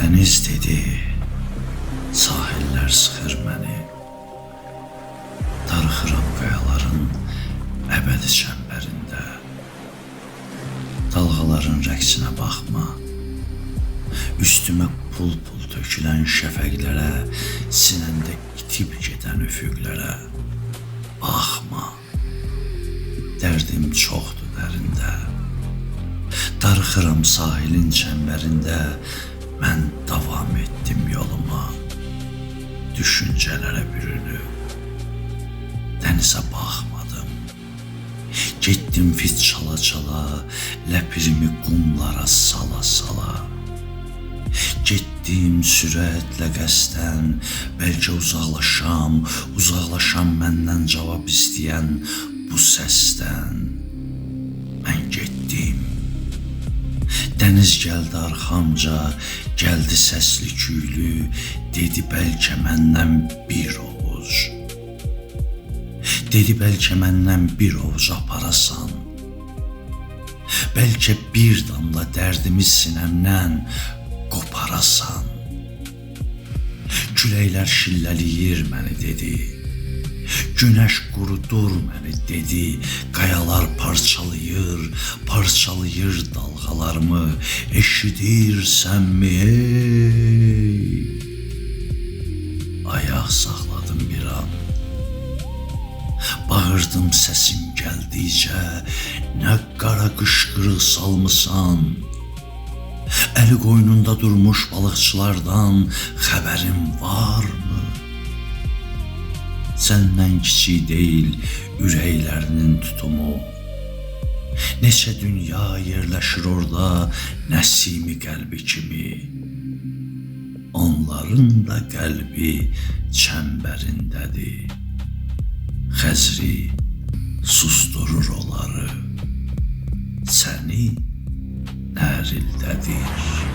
Dəniz dedi, sahillər sıxır məni. Darıxıram qayaların əbədi çəmbərində. Dalğaların rəqsinə baxma. Üstümə pul-pul tökülən şəfəqlərə, sinəndə itib gedən üfüqlərə baxma. Dərdim çoxdur dərində. Darıxıram sahilin çəmbərində. Mən davam etdim yoluma. Düşüncələrə bürünüb dənizə baxmadım. Getdim fit çala-çala, ləpirimi qumlara sala-sala. Getdim sürətlə qəsdən, bəlkə uzaqlaşam məndən cavab istəyən bu səsdən. Mən getdim. Dəniz gəldi arxamca, gəldi səsli küylü, dedi bəlkə məndən bir ovuc. Dedi bəlkə məndən bir ovuc aparasan. Bəlkə bir damla dərdimi sinəmdən qoparasan. Küləklər şilləliyir məni dedi. Günəş qurudur məni dedi. Qayalar parçalayır dalğalarımı. Eşidirsənmi ey? Ayaq saxladım bir an. Bağırdım səsim gəldikcə, nə qara qışqırıq salmısan. Əli qoynunda durmuş balıqçılardan xəbərin varmı? Səndən kiçik deyil ürəklərinin tutumu. Neçə dünya yerləşir orada nəsimi qəlbi kimi. Onların da qəlbi çəmbərindədir. Xəzri susturur onları. Səni nərildədir.